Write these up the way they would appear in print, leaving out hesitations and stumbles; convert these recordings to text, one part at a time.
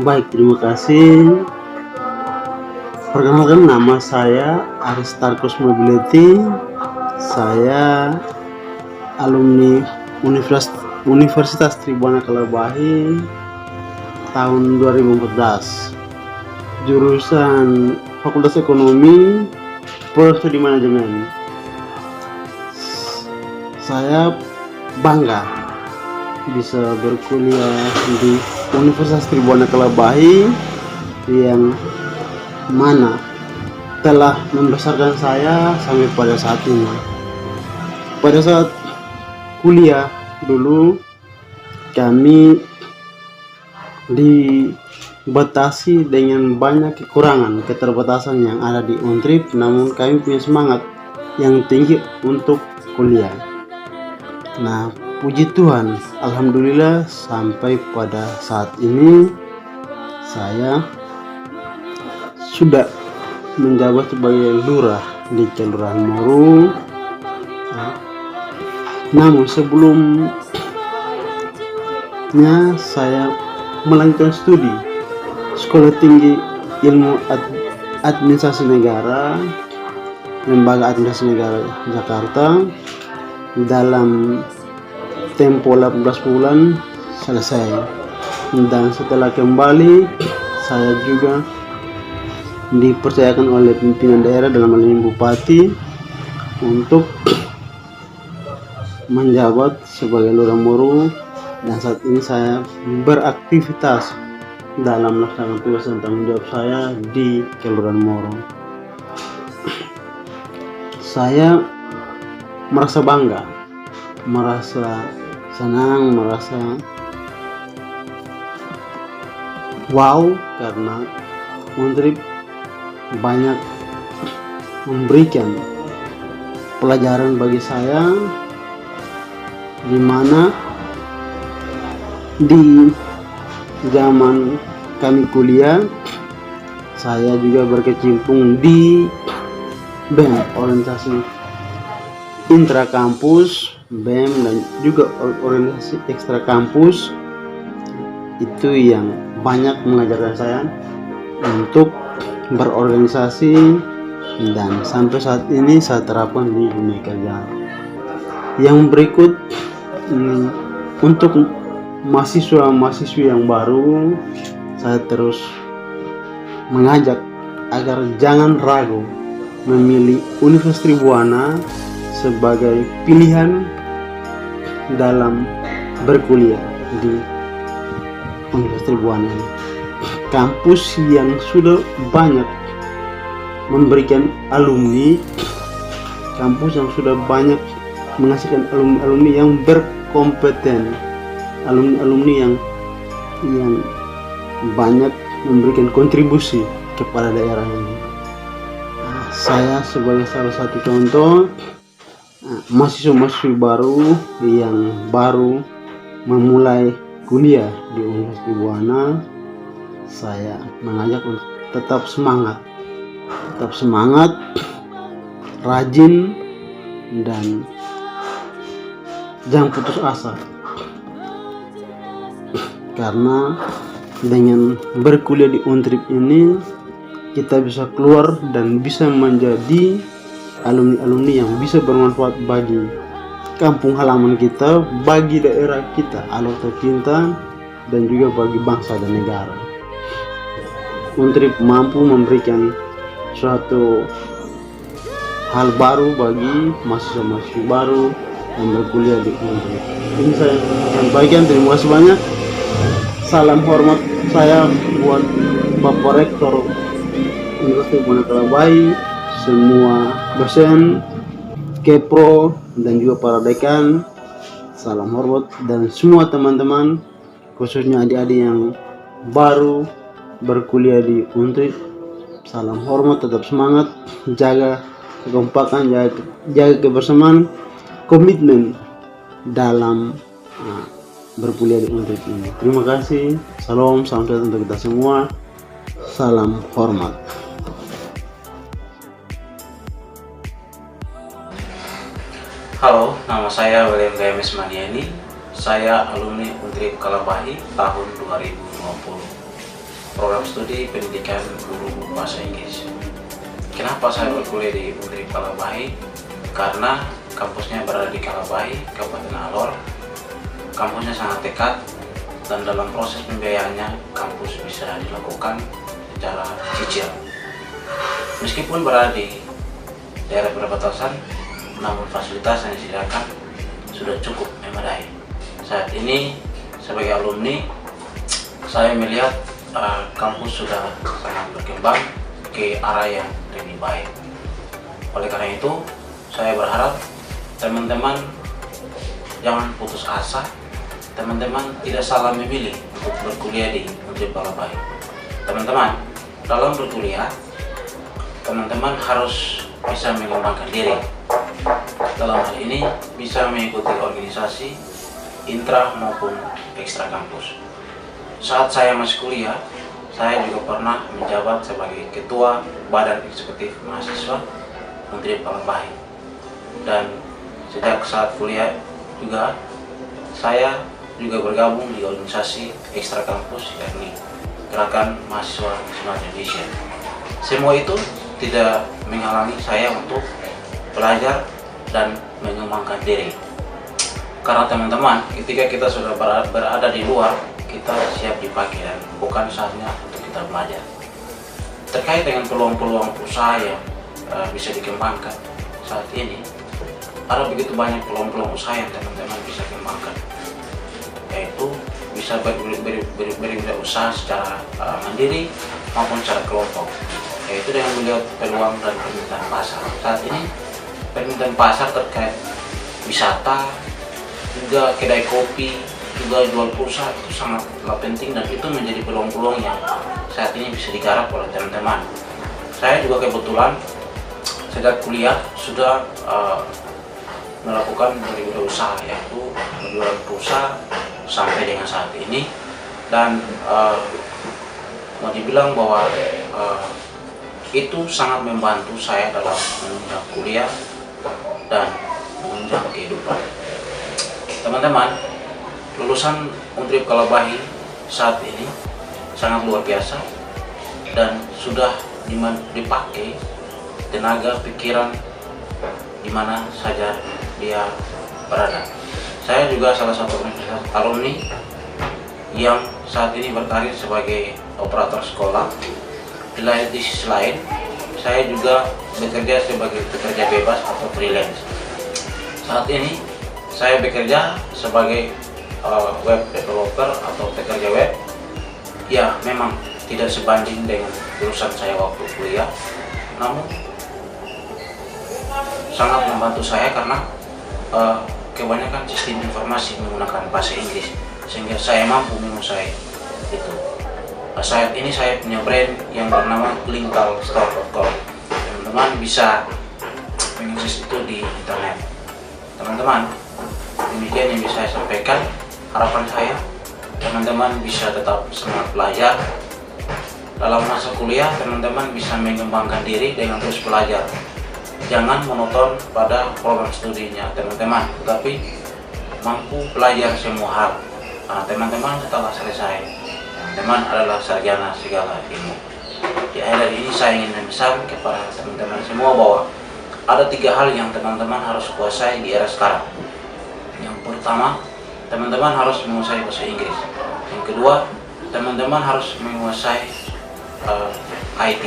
Baik, terima kasih. Perkenalkan, nama saya Aristarchus Mobility. Saya alumni Universitas Tribhuwana Kalabahi tahun 2014. Jurusan Fakultas Ekonomi, Prodi Manajemen. Saya bangga bisa berkuliah di Universitas Tribhuwana Kalabahi yang mana telah membesarkan saya sampai pada saat ini. Pada saat kuliah dulu kami dibatasi dengan banyak kekurangan, keterbatasan yang ada di Untrip, namun kami punya semangat yang tinggi untuk kuliah. Nah, puji Tuhan, alhamdulillah sampai pada saat ini saya sudah menjabat sebagai lurah di Kelurahan Moru. Namun sebelumnya saya melanjutkan studi Sekolah Tinggi Ilmu Administrasi Negara, Lembaga Administrasi Negara Jakarta. Dalam tempo 18 bulan selesai, dan setelah kembali saya juga dipercayakan oleh pimpinan daerah dalam hal ini Bupati untuk menjabat sebagai Lurah Moru, dan saat ini saya beraktivitas dalam melaksanakan tugas dan tanggung jawab saya di Kelurahan Moru. Saya merasa bangga, merasa senang, merasa wow karena Untrip banyak memberikan pelajaran bagi saya, di mana di zaman kami kuliah saya juga berkecimpung di BEM, organisasi intra kampus, BEM, dan juga organisasi ekstra kampus. Itu yang banyak mengajarkan saya untuk berorganisasi, dan sampai saat ini saya terapkan di dunia kerja. Yang berikut untuk mahasiswa-mahasiswi yang baru, saya terus mengajak agar jangan ragu memilih Universitas Tribhuwana sebagai pilihan dalam berkuliah di Universitas Tribhuwana. Kampus yang sudah banyak memberikan alumni, kampus yang sudah banyak menghasilkan alumni-alumni yang berkompeten, alumni-alumni yang banyak memberikan kontribusi kepada daerah ini. Saya sebagai salah satu contoh mahasiswa-mahasiswi baru yang baru memulai kuliah di Universitas Tribhuwana, saya mengajak untuk tetap semangat, rajin, dan jangan putus asa, karena dengan berkuliah di Untrip ini kita bisa keluar dan bisa menjadi alumni-alumni yang bisa bermanfaat bagi kampung halaman kita, bagi daerah kita, alur tercinta, dan juga bagi bangsa dan negara. Untrip mampu memberikan suatu hal baru bagi mahasiswa-mahasiswi baru yang berkuliah di Untrip. Ini saya sampaikan, terima kasih banyak. Salam hormat saya buat Bapak Rektor Universitas Tribhuwana Kalabahi, semua dosen, Kepro, dan juga para dekan. Salam hormat, dan semua teman-teman, khususnya adik-adik yang baru berkuliah di Untrip, salam hormat, tetap semangat, jaga kekompakan, jaga kebersamaan, komitmen dalam berkuliah di Untrip ini. Terima kasih. Salam sejahtera untuk kita semua. Salam hormat. Halo, nama saya William Games Maniani. Saya alumni Untrip Kalabahi tahun 2020. program studi pendidikan guru bahasa Inggris. Kenapa saya berkuliah di Untrip Kalabahi? Karena kampusnya berada di Kalabahi, Kabupaten Alor. Kampusnya sangat dekat dan dalam proses pembiayaannya kampus bisa dilakukan secara cicil. Meskipun berada di daerah perbatasan, namun fasilitas yang disediakan sudah cukup memadai. Saat ini sebagai alumni, saya melihat kampus sudah sangat berkembang ke arah yang lebih baik. Oleh karena itu, saya berharap teman-teman jangan putus asa. Teman-teman tidak salah memilih untuk berkuliah di Untrip Kalabahi. Teman-teman, dalam berkuliah, teman-teman harus bisa mengembangkan diri. Dalam hal ini bisa mengikuti organisasi intra maupun ekstra kampus. Saat saya masih kuliah, saya juga pernah menjabat sebagai Ketua Badan Eksekutif Mahasiswa Untrip Kalabahi. Dan sejak saat kuliah juga, saya juga bergabung di organisasi ekstra kampus, yakni Gerakan Mahasiswa Nasional Indonesia. Semua itu tidak menghalangi saya untuk belajar dan mengembangkan diri. Karena teman-teman, ketika kita sudah berada di luar, kita siap dipakai dan bukan saatnya untuk kita belajar. Terkait dengan peluang-peluang usaha yang bisa dikembangkan saat ini, ada begitu banyak peluang-peluang usaha yang teman-teman bisa kembangkan, yaitu bisa berusaha secara mandiri maupun secara kelompok, yaitu dengan melihat peluang dan permintaan pasar. Saat ini permintaan pasar terkait wisata, juga kedai kopi, juga jual pulsa itu sangatlah penting, dan itu menjadi peluang-peluang yang saat ini bisa digarap oleh teman-teman. Saya juga kebetulan sejak kuliah sudah melakukan berbagai usaha, yaitu menjual pulsa sampai dengan saat ini, dan mau dibilang bahwa itu sangat membantu saya dalam menunjang kuliah dan menunjang kehidupan. Teman-teman, lulusan Untrip Kalabahi saat ini sangat luar biasa dan sudah dipakai tenaga pikiran di mana saja dia berada. Saya juga salah satu alumni yang saat ini berkarir sebagai operator sekolah. Di sisi lain, saya juga bekerja sebagai pekerja bebas atau freelance. Saat ini saya bekerja sebagai web developer atau pekerja web. Ya, memang tidak sebanding dengan jurusan saya waktu kuliah, namun sangat membantu saya karena kebanyakan sistem informasi menggunakan bahasa Inggris, sehingga saya mampu menguasai itu. Saat ini saya punya brand yang bernama linkalstore.com. Teman-teman bisa mengakses itu di internet. Teman-teman, demikian yang bisa saya sampaikan. Harapan saya, teman-teman bisa tetap semangat belajar. Dalam masa kuliah, teman-teman bisa mengembangkan diri dengan terus belajar. Jangan monoton pada program studinya teman-teman, tetapi mampu belajar semua hal. Karena teman-teman setelah selesai, teman adalah sarjana segala ilmu. Di akhir ini saya ingin memesan kepada teman-teman semua bahwa ada 3 hal yang teman-teman harus kuasai di era sekarang. Yang pertama, teman-teman harus menguasai bahasa Inggris. Yang kedua, teman-teman harus menguasai IT.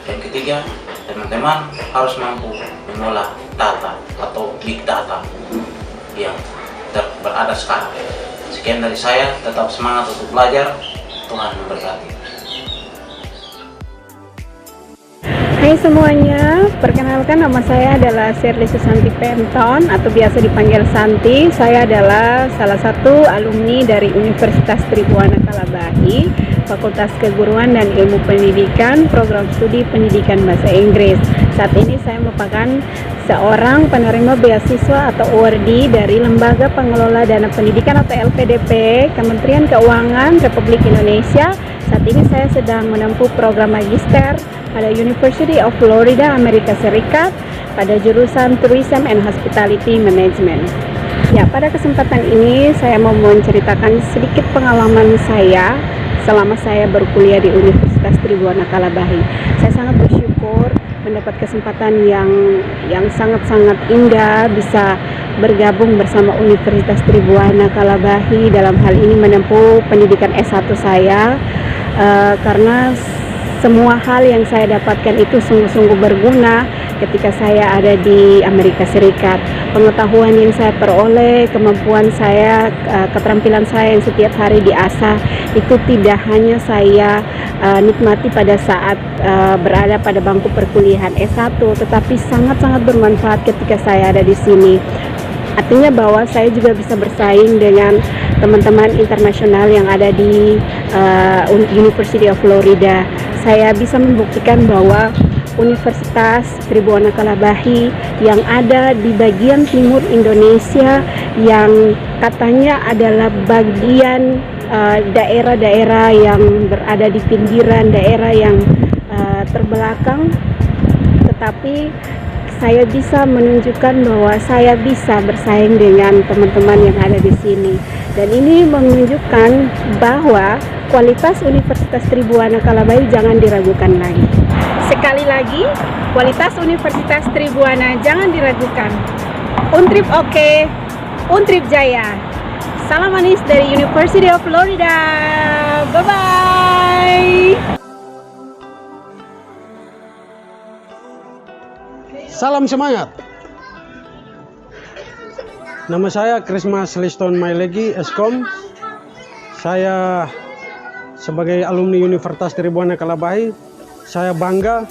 Yang ketiga, teman-teman harus mampu mengolah data atau big data yang berada sekarang. Sekian dari saya, tetap semangat untuk belajar. Tuhan memberkati. Hai semuanya, perkenalkan nama saya adalah Shirley Susanti Penton atau biasa dipanggil Santi. Saya adalah salah satu alumni dari Universitas Tribuana Kalabahi, Fakultas Keguruan dan Ilmu Pendidikan, Program Studi Pendidikan Bahasa Inggris. Saat ini saya merupakan seorang penerima beasiswa atau awardee dari Lembaga Pengelola Dana Pendidikan atau LPDP, Kementerian Keuangan Republik Indonesia. Saat ini saya sedang menempuh program magister pada University of Florida, Amerika Serikat, pada jurusan Tourism and Hospitality Management. Ya, pada kesempatan ini saya mau menceritakan sedikit pengalaman saya selama saya berkuliah di Universitas Tribuana Kalabahi. Saya sangat bersyukur mendapat kesempatan yang sangat-sangat indah bisa bergabung bersama Universitas Tribuana Kalabahi dalam hal ini menempuh pendidikan S1 saya, karena semua hal yang saya dapatkan itu sungguh-sungguh berguna ketika saya ada di Amerika Serikat. Pengetahuan yang saya peroleh, kemampuan saya, keterampilan saya yang setiap hari diasah itu tidak hanya saya nikmati pada saat berada pada bangku perkuliahan S1, tetapi sangat-sangat bermanfaat ketika saya ada di sini. Artinya bahwa saya juga bisa bersaing dengan teman-teman internasional yang ada di University of Florida. Saya bisa membuktikan bahwa Universitas Tribuana Kalabahi yang ada di bagian timur Indonesia, yang katanya adalah bagian daerah-daerah yang berada di pinggiran, daerah yang terbelakang, tetapi saya bisa menunjukkan bahwa saya bisa bersaing dengan teman-teman yang ada di sini. Dan ini menunjukkan bahwa kualitas Universitas Tribuana Kalabahi jangan diragukan lagi. Sekali lagi, kualitas Universitas Tribuana jangan diragukan. Untrip oke, Untrip jaya. Salam manis dari University of Florida. Bye-bye. Salam semangat. Nama saya Christmas Liston Mailegi, Eskom. Saya sebagai alumni Universitas Tribuana Kalabahi, saya bangga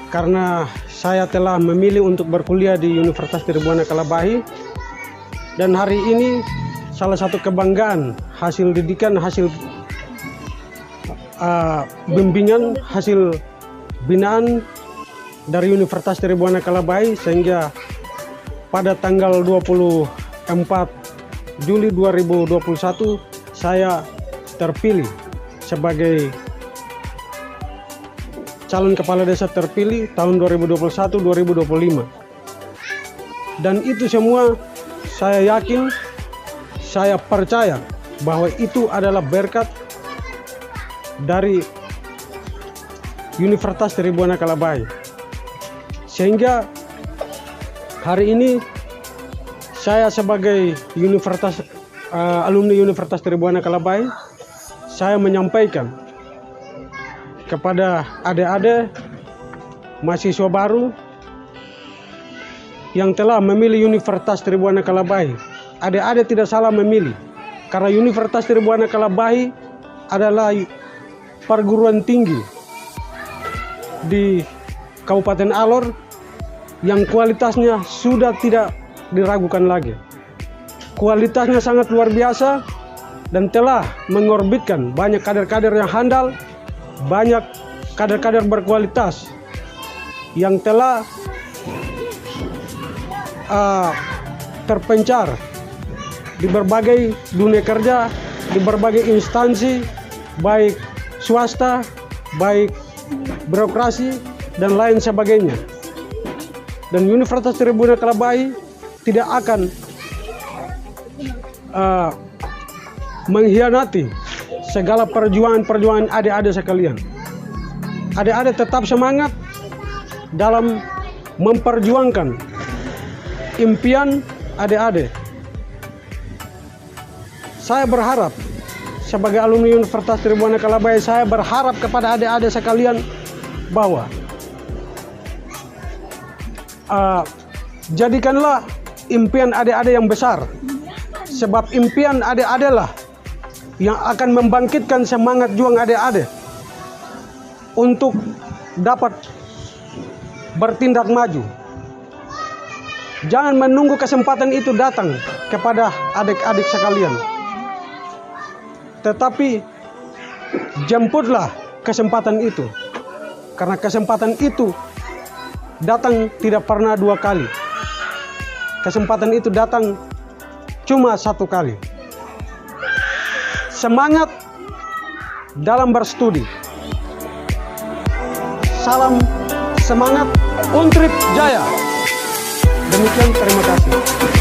karena saya telah memilih untuk berkuliah di Universitas Tribuana Kalabahi. Dan hari ini salah satu kebanggaan hasil didikan, hasil bimbingan, hasil binaan dari Universitas Tribuana Kalabahi, sehingga pada tanggal 24 Juli 2021 saya terpilih sebagai calon kepala desa terpilih tahun 2021-2025. Dan itu semua saya yakin, saya percaya bahwa itu adalah berkat dari Universitas Tribuana Kalabahi. Sehingga hari ini saya sebagai alumni Universitas Tribuana Kalabahi, saya menyampaikan kepada adik-adik mahasiswa baru yang telah memilih Universitas Tribuana Kalabahi. Adik-adik tidak salah memilih, karena Universitas Tribuana Kalabahi adalah perguruan tinggi di Kabupaten Alor yang kualitasnya sudah tidak diragukan lagi. Kualitasnya sangat luar biasa dan telah mengorbitkan banyak kader-kader yang handal, banyak kader-kader berkualitas yang telah terpencar di berbagai dunia kerja, di berbagai instansi, baik swasta, baik birokrasi, dan lain sebagainya. Dan Universitas Tribuana Kalabahi tidak akan mengkhianati segala perjuangan adik-adik sekalian. Adik-adik tetap semangat dalam memperjuangkan impian adik-adik. Saya berharap sebagai alumni Universitas Tribuana Kalabahi, saya berharap kepada adik-adik sekalian bahwa jadikanlah impian adik-adik yang besar, sebab impian adik-adik lah yang akan membangkitkan semangat juang adik-adik untuk dapat bertindak maju. Jangan menunggu kesempatan itu datang kepada adik-adik sekalian, tetapi jemputlah kesempatan itu, karena kesempatan itu datang tidak pernah dua kali. Kesempatan itu datang cuma satu kali. Semangat dalam berstudi. Salam semangat, Untrip jaya. Demikian, terima kasih.